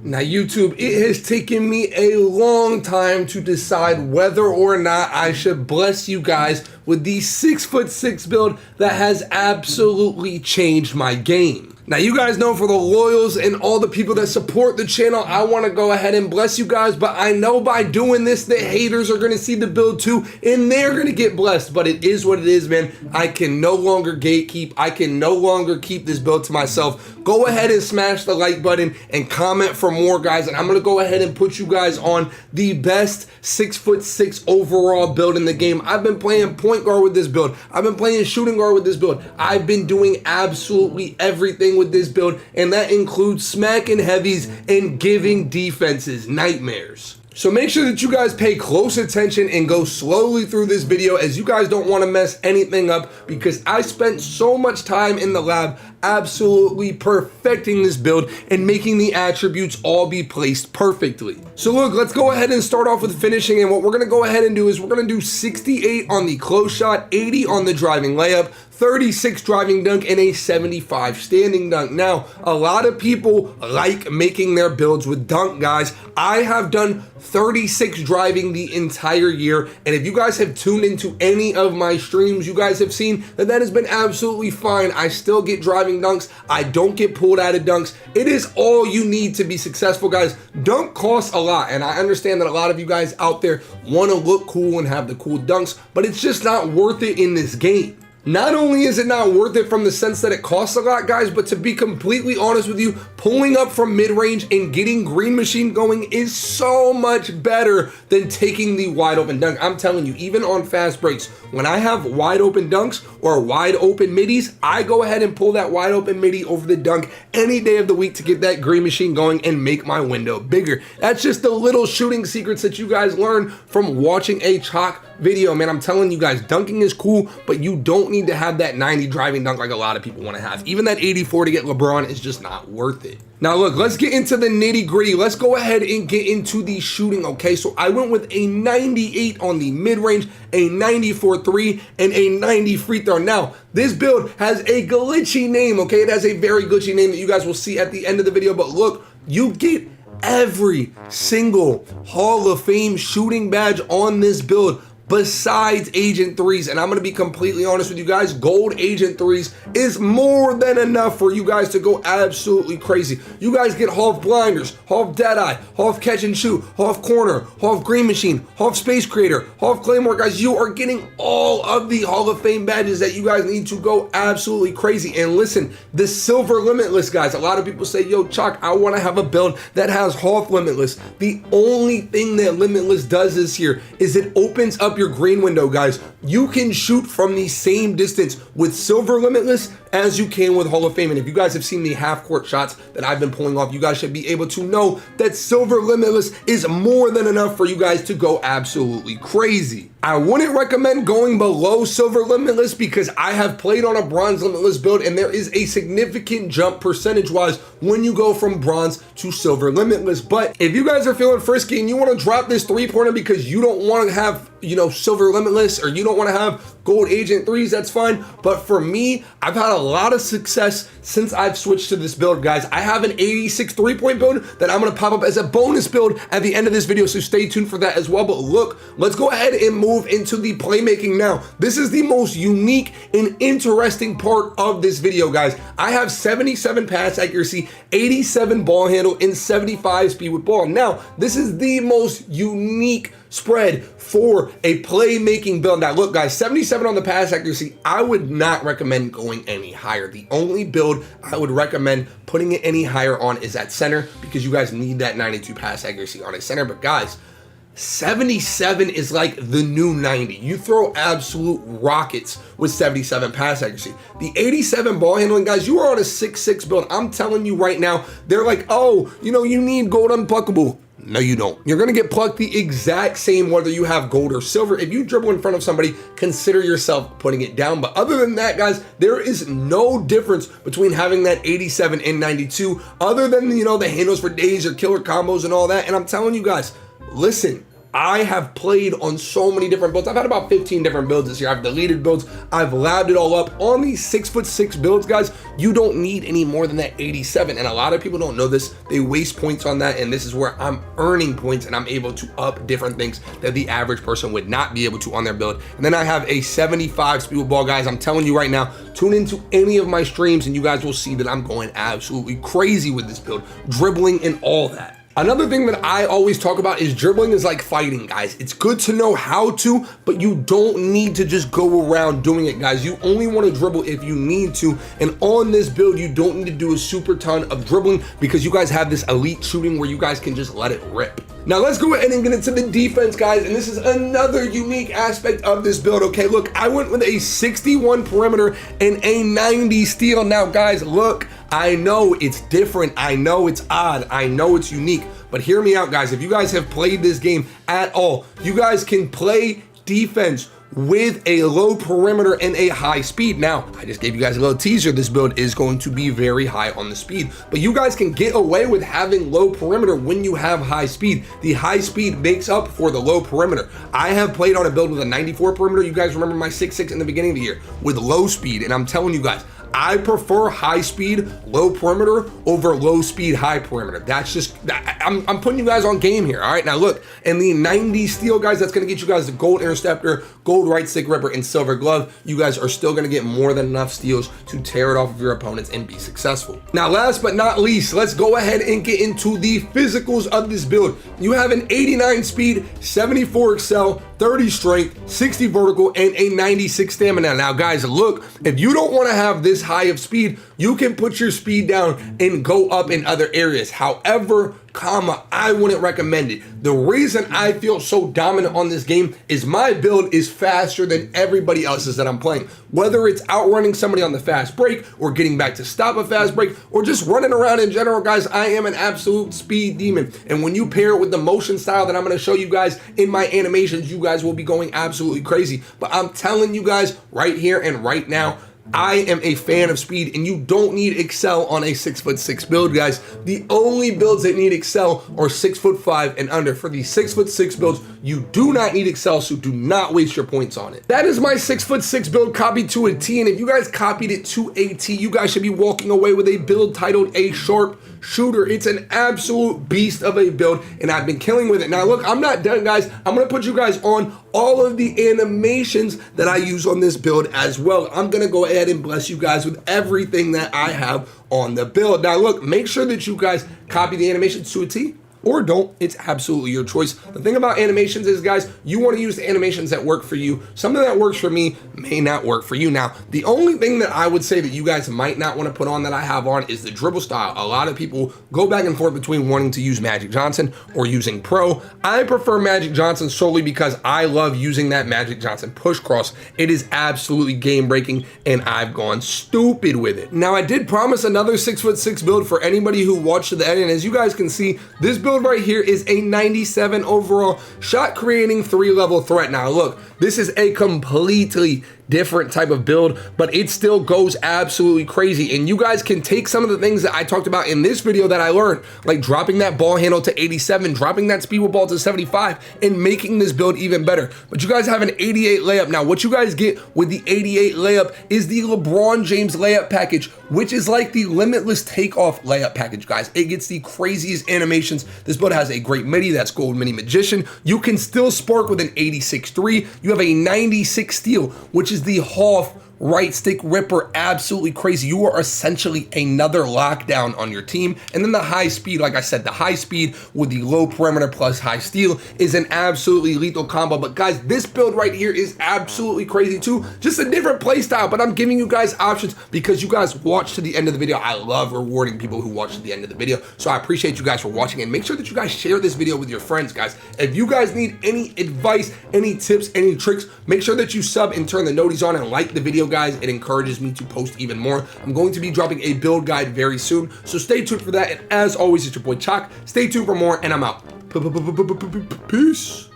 Now YouTube, it has taken me a long time to decide whether or not I should bless you guys with the 6'6" build that has absolutely changed my game. Now you guys know, for the loyals and all the people that support the channel, I want to go ahead and bless you guys, but I know by doing this, the haters are going to see the build too, and they're going to get blessed, but it is what it is, man. I can no longer gatekeep. I can no longer keep this build to myself. Go ahead and smash the like button and comment for more, guys, and I'm going to go ahead and put you guys on the best 6'6" overall build in the game. I've been playing point guard with this build. I've been playing shooting guard with this build. I've been doing absolutely everything with this build, and that includes smacking heavies and giving defenses nightmares. So make sure that you guys pay close attention and go slowly through this video, as you guys don't want to mess anything up, because I spent so much time in the lab absolutely perfecting this build and making the attributes all be placed perfectly. So look, let's go ahead and start off with finishing, and what we're going to go ahead and do is we're going to do 68 on the close shot, 80 on the driving layup, 36 driving dunk, and a 75 standing dunk. Now, a lot of people like making their builds with dunk, guys. I have done 36 driving the entire year, and if you guys have tuned into any of my streams, you guys have seen that that has been absolutely fine. I still get driving dunks. I don't get pulled out of dunks. It is all you need to be successful, guys. Dunk costs a lot, and I understand that a lot of you guys out there want to look cool and have the cool dunks, but it's just not worth it in this game. Not only is it not worth it from the sense that it costs a lot, guys, but to be completely honest with you, pulling up from mid-range and getting green machine going is so much better than taking the wide open dunk. I'm telling you, even on fast breaks, when I have wide open dunks or wide open middies, I go ahead and pull that wide open midi over the dunk any day of the week to get that green machine going and make my window bigger. That's just the little shooting secrets that you guys learn from watching a chalk video, man. I'm telling you guys, dunking is cool, but you don't need to have that 90 driving dunk like a lot of people want to have. Even that 84 to get LeBron is just not worth it. Now look, let's get into the nitty gritty. Let's go ahead and get into the shooting, okay? So I went with a 98 on the mid-range, a 94 3, and a 90 free throw. Now, this build has a glitchy name, okay? It has a very glitchy name that you guys will see at the end of the video, but look, you get every single Hall of Fame shooting badge on this build besides Agent 3s, and I'm going to be completely honest with you guys, gold Agent 3s is more than enough for you guys to go absolutely crazy. You guys get half blinders, half deadeye, half catch and shoot, half corner, half green machine, half space creator, half claymore, guys. You are getting all of the Hall of Fame badges that you guys need to go absolutely crazy. And listen, the silver limitless, guys, a lot of people say, yo, Chalk, I want to have a build that has half limitless. The only thing that limitless does this year is it opens up your green window, guys. You can shoot from the same distance with silver limitless as you can with Hall of Fame. And if you guys have seen the half court shots that I've been pulling off, you guys should be able to know that silver limitless is more than enough for you guys to go absolutely crazy. I wouldn't recommend going below silver limitless because I have played on a bronze limitless build, and there is a significant jump percentage wise when you go from bronze to silver limitless. But if you guys are feeling frisky and you want to drop this 3-pointer because you don't want to have, you know, silver limitless, or you don't want to have gold Agent 3s, that's fine. But for me, I've had a lot of success since I've switched to this build, guys. I have an 86 3-point build that I'm going to pop up as a bonus build at the end of this video, so stay tuned for that as well. But look, let's go ahead and move into the playmaking now. This is the most unique and interesting part of this video, guys. I have 77 pass accuracy, 87 ball handle, and 75 speed with ball. Now, this is the most unique spread for a playmaking build. Now look, guys, 77 on the pass accuracy, I would not recommend going any higher. The only build I would recommend putting it any higher on is at center, because you guys need that 92 pass accuracy on a center. But guys, 77 is like the new 90. You throw absolute rockets with 77 pass accuracy. The 87 ball handling, guys, you are on a 6'6" build. I'm telling you right now, they're like, oh, you know, you need gold unpluckable. No, you don't. You're going to get plucked the exact same whether you have gold or silver. If you dribble in front of somebody, consider yourself putting it down. But other than that, guys, there is no difference between having that 87 and 92, other than, you know, the handles for days or killer combos and all that. And I'm telling you guys, listen, I have played on so many different builds. I've had about 15 different builds this year. I've deleted builds. I've labbed it all up. On these 6'6" builds, guys, you don't need any more than that 87. And a lot of people don't know this. They waste points on that. And this is where I'm earning points and I'm able to up different things that the average person would not be able to on their build. And then I have a 75 speed with ball, guys. I'm telling you right now, tune into any of my streams and you guys will see that I'm going absolutely crazy with this build, dribbling and all that. Another thing that I always talk about is dribbling is like fighting, guys. It's good to know how to, but you don't need to just go around doing it, guys. You only want to dribble if you need to. And on this build, you don't need to do a super ton of dribbling because you guys have this elite shooting where you guys can just let it rip. Now let's go ahead and get into the defense, guys. And this is another unique aspect of this build. Okay, look, I went with a 61 perimeter and a 90 steal. Now, guys, look, I know it's different. I know it's odd. I know it's unique. But hear me out, guys. If you guys have played this game at all, you guys can play defense with a low perimeter and a high speed. Now, I just gave you guys a little teaser. This build is going to be very high on the speed, but you guys can get away with having low perimeter when you have high speed. The high speed makes up for the low perimeter. I have played on a build with a 94 perimeter. You guys remember my 6'6" in the beginning of the year with low speed, and I'm telling you guys, I prefer high speed, low perimeter over low speed, high perimeter. That's just, I'm putting you guys on game here. All right, now look, in the 90 steal, guys, that's gonna get you guys the gold interceptor, gold right stick ripper, and silver glove. You guys are still gonna get more than enough steals to tear it off of your opponents and be successful. Now, last but not least, let's go ahead and get into the physicals of this build. You have an 89 speed, 74 excel, 30 strength, 60 vertical, and a 96 stamina. Now, guys, look, if you don't want to have this high of speed, you can put your speed down and go up in other areas. However, I wouldn't recommend it. The reason I feel so dominant on this game is my build is faster than everybody else's that I'm playing. Whether it's outrunning somebody on the fast break or getting back to stop a fast break or just running around in general, guys, I am an absolute speed demon. And when you pair it with the motion style that I'm gonna show you guys in my animations, you guys will be going absolutely crazy. But I'm telling you guys right here and right now, I am a fan of speed, and you don't need Excel on a 6'6" build, guys. The only builds that need Excel are 6'5" and under. For the 6'6" builds, you do not need Excel, so do not waste your points on it. That is my 6'6" build copied to a T, and if you guys copied it to a T, you guys should be walking away with a build titled A Sharp Shooter. It's an absolute beast of a build, and I've been killing with it. Now, look, I'm not done, guys. I'm gonna put you guys on all of the animations that I use on this build as well. I'm gonna go ahead and bless you guys with everything that I have on the build. Now, look, make sure that you guys copy the animations to a T, or don't. It's absolutely your choice. The thing about animations is, guys, you want to use the animations that work for you. Something that works for me may not work for you. Now, the only thing that I would say that you guys might not want to put on that I have on is the dribble style. A lot of people go back and forth between wanting to use Magic Johnson or using Pro. I prefer Magic Johnson solely because I love using that Magic Johnson push cross. It is absolutely game breaking, and I've gone stupid with it. Now, I did promise another 6'6" build for anybody who watched to the end, and as you guys can see, this build right here is a 97 overall shot creating 3-level threat. Now look, this is a completely different type of build, but it still goes absolutely crazy. And you guys can take some of the things that I talked about in this video that I learned, like dropping that ball handle to 87, dropping that speed with ball to 75, and making this build even better. But you guys have an 88 layup. Now, what you guys get with the 88 layup is the LeBron James layup package, which is like the limitless takeoff layup package, guys. It gets the craziest animations. This build has a great midi, that's Gold Mini Magician. You can still spark with an 86-3. You have a 96 steal, which is the Hoff right stick ripper. Absolutely crazy. You are essentially another lockdown on your team. And then the high speed, like I said, the high speed with the low perimeter plus high steal is an absolutely lethal combo. But guys, this build right here is absolutely crazy too. Just a different play style, but I'm giving you guys options because you guys watch to the end of the video. I love rewarding people who watch to the end of the video. So I appreciate you guys for watching, and make sure that you guys share this video with your friends, guys. If you guys need any advice, any tips, any tricks, make sure that you sub and turn the noties on and like the video, guys. It encourages me to post even more. I'm going to be dropping a build guide very soon, so stay tuned for that. And as always, it's your boy Chalk. Stay tuned for more, and I'm out. Peace.